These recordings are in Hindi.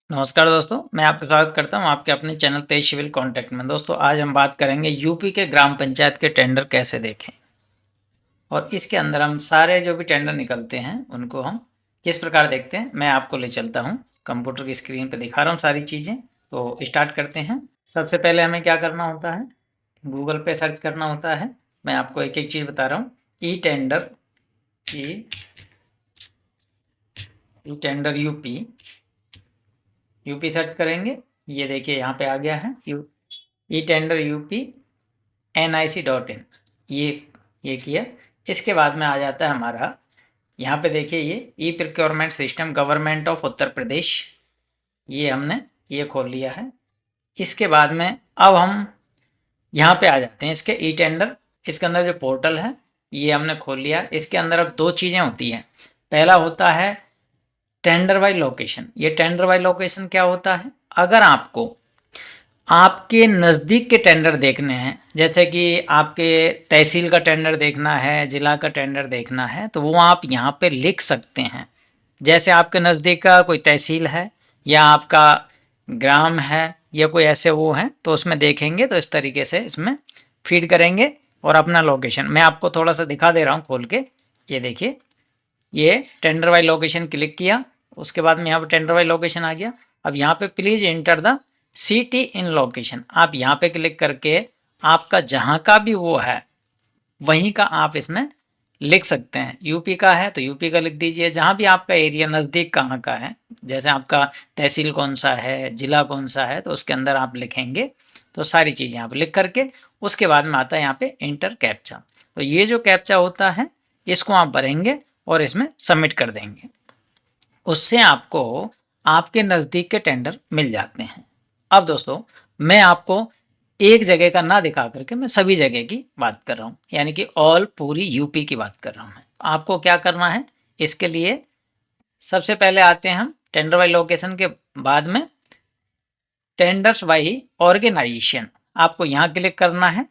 नमस्कार दोस्तों, मैं आपका स्वागत करता हूं आपके अपने चैनल तेज सिविल कॉन्टैक्ट में। दोस्तों आज हम बात करेंगे यूपी के ग्राम पंचायत के टेंडर कैसे देखें और इसके अंदर हम सारे जो भी टेंडर निकलते हैं उनको हम किस प्रकार देखते हैं। मैं आपको ले चलता हूं, कंप्यूटर की स्क्रीन पर दिखा रहा हूं सारी चीज़ें। तो स्टार्ट करते हैं। सबसे पहले हमें क्या करना होता है, गूगल पे सर्च करना होता है। मैं आपको एक एक चीज़ बता रहा हूँ। E tender UP UP search करेंगे। ये देखिए यहाँ पे आ गया है ई टेंडर यूपी nic.in। ये किया। इसके बाद में आ जाता है हमारा, यहाँ पे देखिए ये e procurement system government of Uttar Pradesh, ये हमने ये खोल लिया है। इसके बाद में अब हम यहाँ पे आ जाते हैं इसके ई टेंडर। इसके अंदर जो पोर्टल है ये हमने खोल लिया। इसके अंदर अब दो चीज़ें होती हैं। पहला होता है टेंडर बाय लोकेशन। ये टेंडर बाय लोकेशन क्या होता है, अगर आपको आपके नज़दीक के टेंडर देखने हैं, जैसे कि आपके तहसील का टेंडर देखना है, ज़िला का टेंडर देखना है, तो वो आप यहाँ पे लिख सकते हैं। जैसे आपके नज़दीक का कोई तहसील है या आपका ग्राम है या कोई ऐसे वो हैं, तो उसमें देखेंगे तो इस तरीके से इसमें फीड करेंगे और अपना लोकेशन मैं आपको थोड़ा सा दिखा दे रहा हूँ खोल के। ये देखिए, ये टेंडर बाय लोकेशन क्लिक किया, उसके बाद में यहाँ पर टेंडर बाय लोकेशन आ गया। अब यहाँ पे please enter the city in location, आप यहाँ पे क्लिक करके आपका जहाँ का भी वो है वहीं का आप इसमें लिख सकते हैं। यूपी का है तो यूपी का लिख दीजिए, जहाँ भी आपका एरिया नज़दीक कहाँ का है, जैसे आपका तहसील कौन सा है, ज़िला कौन सा है, तो उसके अंदर आप लिखेंगे तो सारी चीज़ यहाँ पर लिख करके उसके बाद में आता है यहाँ पे इंटर कैप्चा। तो ये जो कैप्चा होता है इसको आप भरेंगे और इसमें सबमिट कर देंगे। उससे आपको आपके नज़दीक के टेंडर मिल जाते हैं। अब दोस्तों मैं आपको एक जगह का ना दिखा करके मैं सभी जगह की बात कर रहा हूँ, यानी कि ऑल पूरी यूपी की बात कर रहा हूँ मैं। आपको क्या करना है, इसके लिए सबसे पहले आते हैं हम टेंडर बाय लोकेशन के बाद में टेंडर्स बाय ऑर्गेनाइजेशन, आपको यहाँ क्लिक करना है।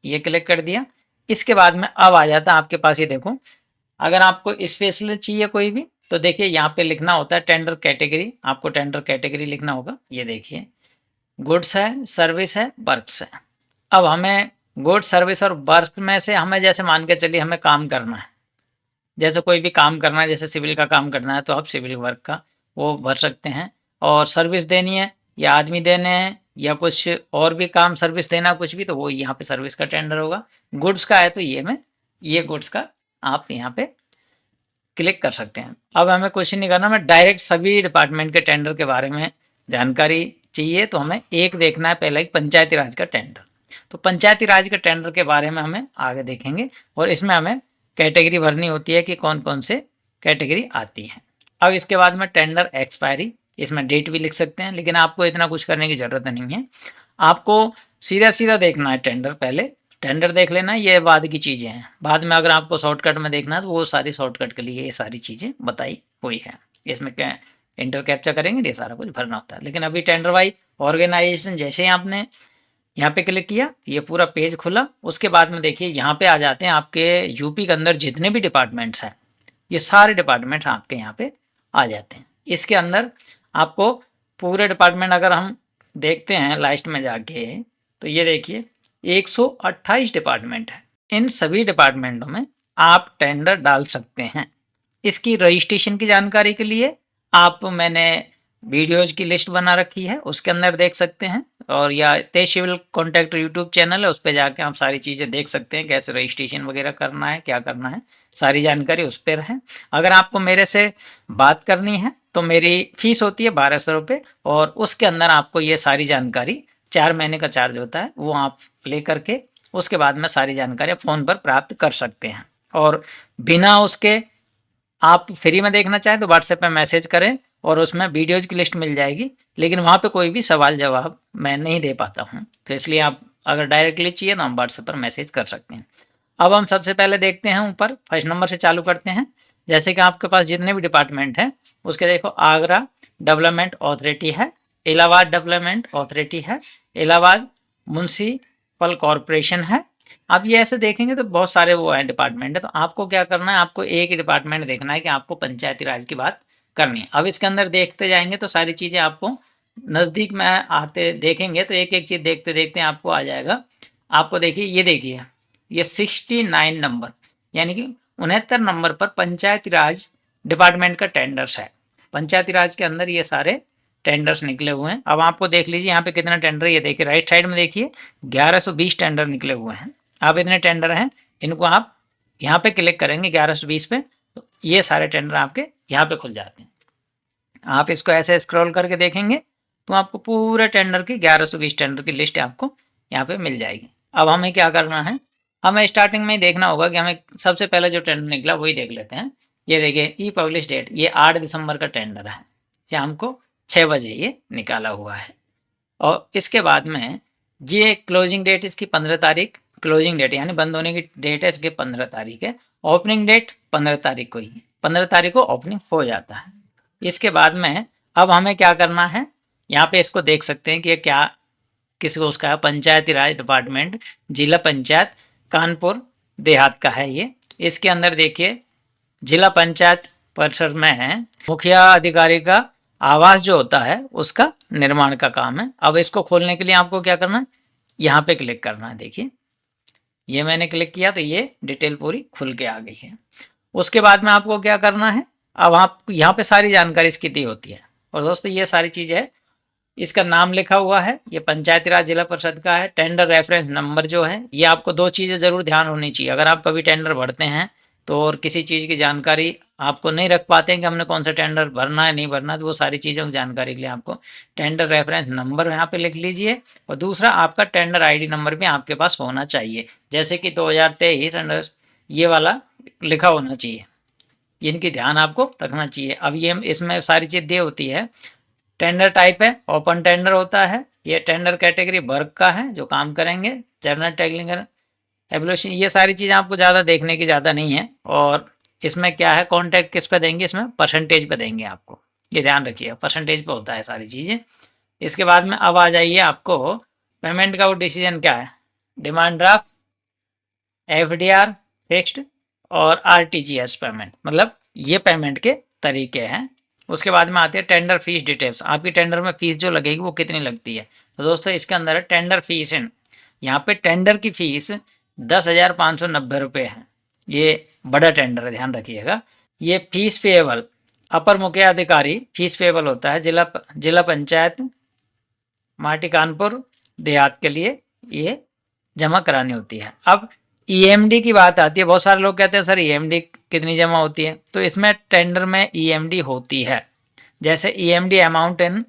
ये क्लिक कर दिया। इसके बाद में अब आ जाता है आपके पास, ये देखो, अगर आपको स्पेशल चाहिए कोई भी तो देखिए यहाँ पे लिखना होता है टेंडर कैटेगरी, आपको टेंडर कैटेगरी लिखना होगा। ये देखिए गुड्स है, सर्विस है, वर्क्स है। अब हमें गुड्स सर्विस और वर्क में से हमें जैसे मान के चलिए हमें काम करना है, जैसे कोई भी काम करना है, जैसे सिविल का काम करना है तो आप सिविल वर्क का वो भर सकते हैं। और सर्विस देनी है या आदमी देने हैं या कुछ और भी काम सर्विस देना कुछ भी, तो वो यहाँ पे सर्विस का टेंडर होगा। गुड्स का है तो ये गुड्स का आप यहाँ पे क्लिक कर सकते हैं। अब हमें कुछ नहीं करना, मैं डायरेक्ट सभी डिपार्टमेंट के टेंडर के बारे में जानकारी चाहिए तो हमें एक देखना है पहले एक पंचायती राज का टेंडर। तो पंचायती राज के टेंडर के बारे में हमें आगे देखेंगे और इसमें हमें कैटेगरी भरनी होती है कि कौन कौन से कैटेगरी आती है। अब इसके बाद में टेंडर एक्सपायरी, इसमें डेट भी लिख सकते हैं, लेकिन आपको इतना कुछ करने की ज़रूरत नहीं है। आपको सीधा सीधा देखना है टेंडर, पहले टेंडर देख लेना, ये बाद की चीज़ें हैं। बाद में अगर आपको शॉर्टकट में देखना है तो वो सारी शॉर्टकट के लिए ये सारी चीज़ें बताई हुई है। इसमें क्या इंटर कैप्चा करेंगे ये सारा कुछ भरना होता है। लेकिन अभी टेंडर वाई ऑर्गेनाइजेशन जैसे ही आपने यहाँ पे क्लिक किया ये पूरा पेज खुला। उसके बाद में देखिए यहाँ पे आ जाते हैं आपके यूपी के अंदर जितने भी डिपार्टमेंट्स हैं, ये सारे डिपार्टमेंट्स आपके यहाँ पे आ जाते हैं। इसके अंदर आपको पूरे डिपार्टमेंट अगर हम देखते हैं लास्ट में जाके, तो ये देखिए 128 डिपार्टमेंट है। इन सभी डिपार्टमेंटों में आप टेंडर डाल सकते हैं। इसकी रजिस्ट्रेशन की जानकारी के लिए आप मैंने वीडियोज की लिस्ट बना रखी है, उसके अंदर देख सकते हैं। और या तेज सिविल कॉन्टैक्ट यूट्यूब चैनल है, उस पर जाके आप सारी चीज़ें देख सकते हैं, कैसे रजिस्ट्रेशन वगैरह करना है, क्या करना है, सारी जानकारी उस पर है। अगर आपको मेरे से बात करनी है तो मेरी फ़ीस होती है 1200 रुपये, और उसके अंदर आपको ये सारी जानकारी 4 महीने का चार्ज होता है, वो आप ले करके उसके बाद में सारी जानकारी फ़ोन पर प्राप्त कर सकते हैं। और बिना उसके आप फ्री में देखना चाहें तो व्हाट्सएप पे मैसेज करें और उसमें वीडियोज़ की लिस्ट मिल जाएगी, लेकिन वहाँ पे कोई भी सवाल जवाब मैं नहीं दे पाता हूँ, तो इसलिए आप अगर डायरेक्टली चाहिए तो हम व्हाट्सएप पर मैसेज कर सकते हैं। अब हम सबसे पहले देखते हैं ऊपर फर्स्ट नंबर से चालू करते हैं। जैसे कि आपके पास जितने भी डिपार्टमेंट हैं उसके देखो, आगरा डेवलपमेंट अथॉरिटी है, इलाहाबाद डेवलपमेंट अथॉरिटी है, इलाहाबाद म्यूनसिपल कॉरपोरेशन है। अब ये ऐसे देखेंगे तो बहुत सारे वो हैं डिपार्टमेंट है, तो आपको क्या करना है, आपको एक ही डिपार्टमेंट देखना है कि आपको पंचायती राज की बात करनी है। अब इसके अंदर देखते जाएंगे तो सारी चीज़ें आपको नज़दीक में आते देखेंगे तो एक एक चीज़ देखते देखते आपको आ जाएगा। आपको देखिए ये 69 नंबर यानी कि 69 नंबर पर पंचायती राज डिपार्टमेंट का टेंडर्स है। पंचायती राज के अंदर ये सारे टेंडर्स निकले हुए हैं। अब आपको देख लीजिए यहाँ पे कितना टेंडर है, ये देखिए राइट साइड में देखिए 1120 टेंडर निकले हुए हैं। अब इतने टेंडर हैं, इनको आप यहाँ पे क्लिक करेंगे 1120 पे तो ये सारे टेंडर आपके यहाँ पे खुल जाते हैं। आप इसको ऐसे स्क्रॉल करके देखेंगे तो आपको पूरे टेंडर की 1120 टेंडर की लिस्ट आपको यहाँ पे मिल जाएगी। अब हमें क्या करना है, हमें स्टार्टिंग में ही देखना होगा कि हमें सबसे पहले जो टेंडर निकला वही देख लेते हैं। ये देखिए ई पब्लिश डेट, ये 8 दिसंबर का टेंडर है, शाम को 6 बजे ये निकाला हुआ है। और इसके बाद में ये क्लोजिंग डेट इसकी 15 तारीख, क्लोजिंग डेट यानी बंद होने की डेट है इसकी 15 तारीख है। ओपनिंग डेट 15 तारीख को ही, 15 तारीख को ओपनिंग हो जाता है। इसके बाद में अब हमें क्या करना है, यहाँ पे इसको देख सकते हैं कि ये क्या किसको उसका है, पंचायती राज डिपार्टमेंट जिला पंचायत कानपुर देहात का है ये। इसके अंदर देखिए जिला पंचायत परिषद में है मुखिया अधिकारी का आवास जो होता है उसका निर्माण का काम है। अब इसको खोलने के लिए आपको क्या करना है, यहाँ पे क्लिक करना है। देखिए ये मैंने क्लिक किया तो ये डिटेल पूरी खुल के आ गई है। उसके बाद में आपको क्या करना है, अब आप यहाँ पे सारी जानकारी इसकी दी होती है। और दोस्तों ये सारी चीज़ है, इसका नाम लिखा हुआ है, ये पंचायती राज जिला परिषद का है। टेंडर रेफरेंस नंबर जो है, ये आपको दो चीज़ें ज़रूर ध्यान होनी चाहिए। अगर आप कभी टेंडर भरते हैं तो और किसी चीज़ की जानकारी आपको नहीं रख पाते हैं कि हमने कौन सा टेंडर भरना है नहीं भरना, तो वो सारी चीज़ों की जानकारी के लिए आपको टेंडर रेफरेंस नंबर यहाँ पे लिख लीजिए। और दूसरा आपका टेंडर आईडी नंबर भी आपके पास होना चाहिए, जैसे कि 2023 अंडर ये वाला लिखा होना चाहिए। इनकी ध्यान आपको रखना चाहिए। अब ये इसमें सारी चीज़ दी होती है। टेंडर टाइप है ओपन टेंडर होता है। ये टेंडर कैटेगरी वर्क का है जो काम करेंगे, जर्नल टैगलिंग एवोल्यूशन, ये सारी चीज़ें आपको ज़्यादा देखने की ज़्यादा नहीं है। और इसमें क्या है, कॉन्टैक्ट किस पे देंगे, इसमें परसेंटेज पे देंगे आपको, ये ध्यान रखिएगा परसेंटेज पे होता है सारी चीज़ें। इसके बाद में अब आ जाइए, आपको पेमेंट का वो डिसीजन क्या है, डिमांड ड्राफ्ट, एफडीआर फिक्स्ड और आरटीजीएस पेमेंट, मतलब ये पेमेंट के तरीके हैं। उसके बाद में आती है टेंडर फीस डिटेल्स, आपकी टेंडर में फीस जो लगेगी वो कितनी लगती है। तो दोस्तों इसके अंदर है टेंडर फीस इन, यहाँ पे टेंडर की फीस 10,590 रुपये है। ये बड़ा टेंडर है, ध्यान रखिएगा। ये फीस पेएबल अपर मुख्य अधिकारी फीस पेएबल होता है जिला पंचायत माटी कानपुर देहात के लिए ये जमा करानी होती है। अब ईएमडी की बात आती है, बहुत सारे लोग कहते हैं सर ईएमडी कितनी जमा होती है, तो इसमें टेंडर में ईएमडी होती है। जैसे ईएमडी अमाउंट इन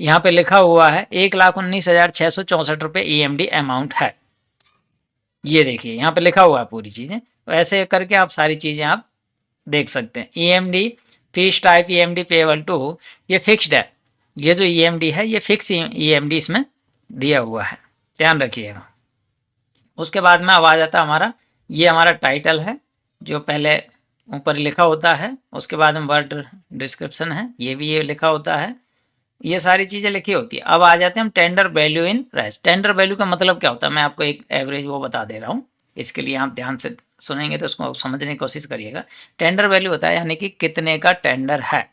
यहाँ पे लिखा हुआ है 1,19,664 रुपये ईएमडी अमाउंट है। ये देखिए यहाँ पे लिखा हुआ है पूरी चीज़ें, तो ऐसे करके आप सारी चीज़ें आप देख सकते हैं। EMD fees type EMD payable to, ये फिक्स्ड है, ये जो ईएमडी है ये फिक्स ईएमडी इसमें दिया हुआ है, ध्यान रखिएगा। उसके बाद में अब आ जाता हमारा, ये हमारा टाइटल है जो पहले ऊपर लिखा होता है, उसके बाद में वर्ड डिस्क्रिप्शन है, ये भी ये लिखा होता है, ये सारी चीज़ें लिखी होती है। अब आ जाते हैं हम tender value in price. Tender value का मतलब क्या होता है, मैं आपको एक एवरेज वो बता दे रहा हूँ, इसके लिए आप ध्यान से सुनेंगे तो उसको समझने की कोशिश करिएगा। टेंडर वैल्यू होता है यानी कि कितने का टेंडर है,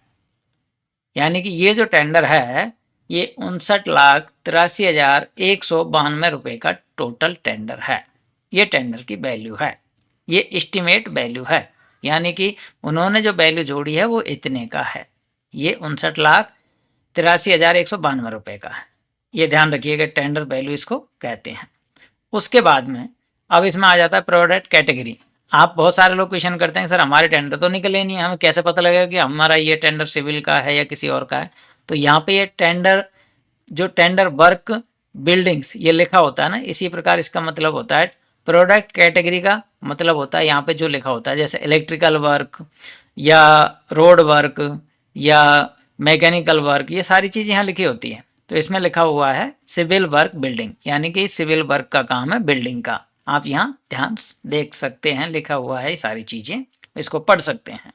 यानी कि ये जो टेंडर है ये 59,83,192 रुपये का टोटल टेंडर है। ये टेंडर की वैल्यू है, ये एस्टिमेट वैल्यू है, यानी कि उन्होंने जो वैल्यू जोड़ी है वो इतने का है। ये 59,83,192 रुपये का है, ये ध्यान रखिएगा, टेंडर वैल्यू इसको कहते हैं। उसके बाद में अब इसमें आ जाता है प्रोडक्ट कैटेगरी। आप बहुत सारे लोग क्वेश्चन करते हैं सर हमारे टेंडर तो निकले नहीं, हमें कैसे पता लगेगा कि हमारा ये टेंडर सिविल का है या किसी और का है। तो यहाँ पे ये टेंडर जो टेंडर वर्क बिल्डिंग्स ये लिखा होता है ना, इसी प्रकार इसका मतलब होता है प्रोडक्ट कैटेगरी का मतलब होता है यहाँ पे जो लिखा होता है, जैसे इलेक्ट्रिकल वर्क या रोड वर्क या मैकेनिकल वर्क, ये सारी चीज़ यहाँ लिखी होती है। तो इसमें लिखा हुआ है सिविल वर्क बिल्डिंग, यानी कि सिविल वर्क का काम है बिल्डिंग का। आप यहाँ ध्यान देख सकते हैं, लिखा हुआ है ये सारी चीज़ें, इसको पढ़ सकते हैं।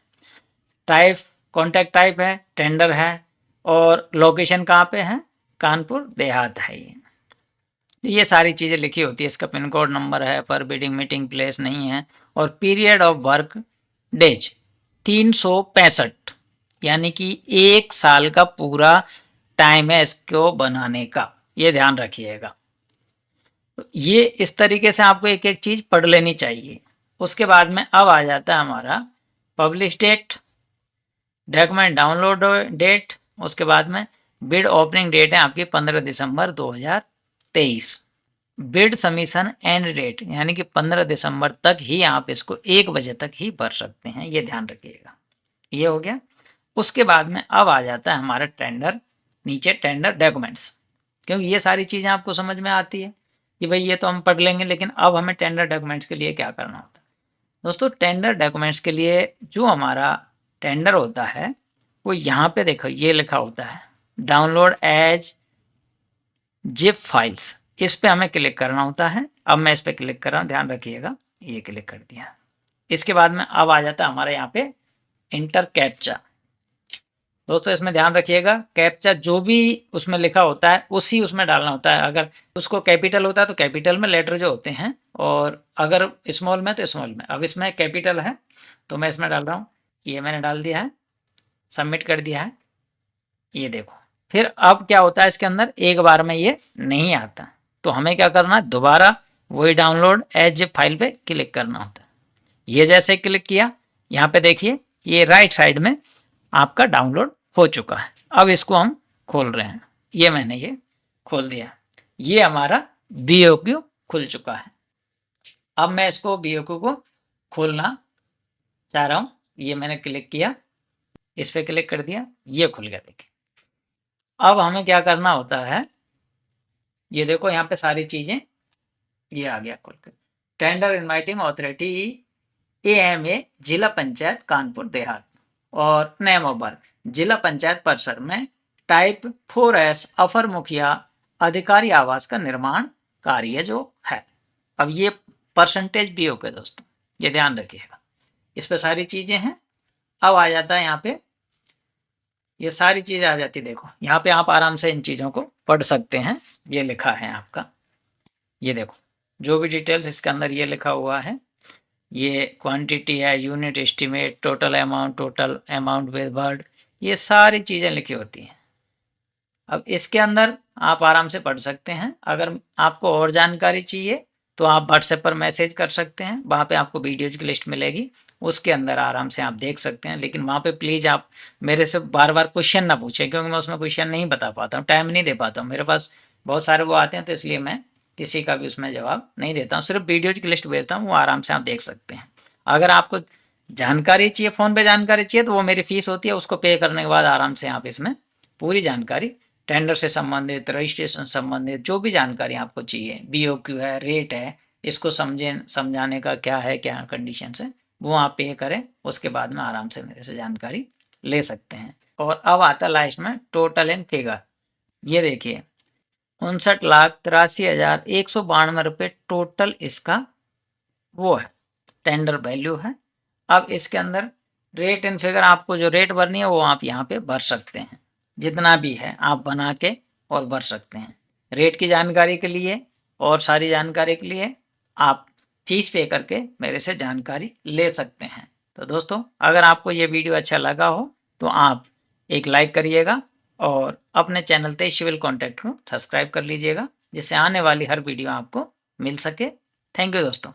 टाइप कॉन्टैक्ट टाइप है, टेंडर है, और लोकेशन कहाँ पे है, कानपुर देहात है। ये सारी चीज़ें लिखी होती है। इसका पिन कोड नंबर है, पर बिडिंग मीटिंग प्लेस नहीं है, और पीरियड ऑफ वर्क डेज 365, यानी कि 1 साल का पूरा टाइम है इसको बनाने का, ये ध्यान रखिएगा। तो ये इस तरीके से आपको एक एक चीज पढ़ लेनी चाहिए। उसके बाद में अब आ जाता है हमारा publish date, document download date, उसके बाद में बिड ओपनिंग डेट है आपकी 15 दिसंबर 2023। बिड सबमिशन एंड डेट यानी कि 15 दिसंबर तक ही आप इसको 1 बजे तक ही भर सकते हैं, ये ध्यान रखिएगा। ये हो गया। उसके बाद में अब आ जाता है हमारा टेंडर, नीचे टेंडर डॉक्यूमेंट्स, क्योंकि ये सारी चीज़ें आपको समझ में आती है कि भाई ये तो हम पढ़ लेंगे, लेकिन अब हमें टेंडर डॉक्यूमेंट्स के लिए क्या करना होता है। दोस्तों टेंडर डॉक्यूमेंट्स के लिए जो हमारा टेंडर होता है वो यहाँ पे देखो ये लिखा होता है डाउनलोड एज जिप फाइल्स, इस पे हमें क्लिक करना होता है। अब मैं इस पे क्लिक कर रहा हूँ, ध्यान रखिएगा, ये क्लिक कर दिया। इसके बाद में अब आ जाता है हमारे यहाँ पे इंटर कैप्चा। दोस्तों इसमें ध्यान रखिएगा, कैप्चा जो भी उसमें लिखा होता है उसी उसमें डालना होता है। अगर उसको कैपिटल होता है तो कैपिटल में लेटर जो होते हैं, और अगर स्मॉल में तो स्मॉल में। अब इसमें कैपिटल है तो मैं इसमें डाल रहा हूँ, ये मैंने डाल दिया है, सबमिट कर दिया है। ये देखो, फिर अब क्या होता है इसके अंदर, एक बार में ये नहीं आता, तो हमें क्या करना है, दोबारा वही डाउनलोड एज जिप फाइल पे क्लिक करना होता है। ये जैसे क्लिक किया, यहाँ पे देखिए ये राइट साइड में आपका डाउनलोड हो चुका है। अब इसको हम खोल रहे हैं, ये मैंने ये खोल दिया, ये हमारा BOQ खुल चुका है। अब मैं इसको BOQ को खोलना चाह रहा हूँ, ये मैंने क्लिक किया, इस पर क्लिक कर दिया, ये खुल गया। देखिए अब हमें क्या करना होता है, ये देखो यहाँ पे सारी चीजें ये आ गया खुल के। टेंडर इनवाइटिंग अथॉरिटी AMA जिला पंचायत कानपुर देहात, और नेम ऑफ बर्थ जिला पंचायत परिसर में टाइप 4S अपर मुखिया अधिकारी आवास का निर्माण कार्य जो है। अब ये परसेंटेज भी होगा दोस्तों, ये ध्यान रखिएगा, इस पे सारी चीजें हैं। अब आ जाता है यहाँ पे, ये सारी चीजें आ जाती, देखो यहाँ पे आप आराम से इन चीजों को पढ़ सकते हैं। ये लिखा है आपका, ये देखो जो भी डिटेल्स इसके अंदर ये लिखा हुआ है, ये क्वांटिटी है, unit estimate, total amount with word, ये सारी चीज़ें लिखी होती हैं। अब इसके अंदर आप आराम से पढ़ सकते हैं। अगर आपको और जानकारी चाहिए तो आप व्हाट्सएप पर मैसेज कर सकते हैं, वहाँ पे आपको वीडियोज़ की लिस्ट मिलेगी, उसके अंदर आराम से आप देख सकते हैं। लेकिन वहाँ पे प्लीज़ आप मेरे से बार बार क्वेश्चन ना पूछें, क्योंकि मैं उसमें क्वेश्चन नहीं बता पाता हूँ, टाइम नहीं दे पाता हूँ, मेरे पास बहुत सारे वो आते हैं, तो इसलिए मैं किसी का भी उसमें जवाब नहीं देता हूँ, सिर्फ वीडियोज़ की लिस्ट भेजता हूँ, वो आराम से आप देख सकते हैं। अगर आपको जानकारी चाहिए, फ़ोन पे जानकारी चाहिए, तो वो मेरी फ़ीस होती है, उसको पे करने के बाद आराम से आप इसमें पूरी जानकारी, टेंडर से संबंधित, रजिस्ट्रेशन संबंधित जो भी जानकारी आपको चाहिए, BOQ है, रेट है, इसको समझाने का क्या है, क्या कंडीशन है, वो आप पे करें, उसके बाद में आराम से मेरे से जानकारी ले सकते हैं। और अब आता लास्ट में टोटल एंड फिगर, ये देखिए 59,83,192 रुपये टोटल इसका वो है, टेंडर वैल्यू है। अब इसके अंदर रेट एंड फिगर, आपको जो रेट भरनी है वो आप यहाँ पे भर सकते हैं, जितना भी है आप बना के और भर सकते हैं। रेट की जानकारी के लिए और सारी जानकारी के लिए आप फीस पे करके मेरे से जानकारी ले सकते हैं। तो दोस्तों अगर आपको ये वीडियो अच्छा लगा हो तो आप एक लाइक करिएगा और अपने चैनल तेज सिविल कॉन्टैक्ट को सब्सक्राइब कर लीजिएगा, जिससे आने वाली हर वीडियो आपको मिल सके। थैंक यू दोस्तों।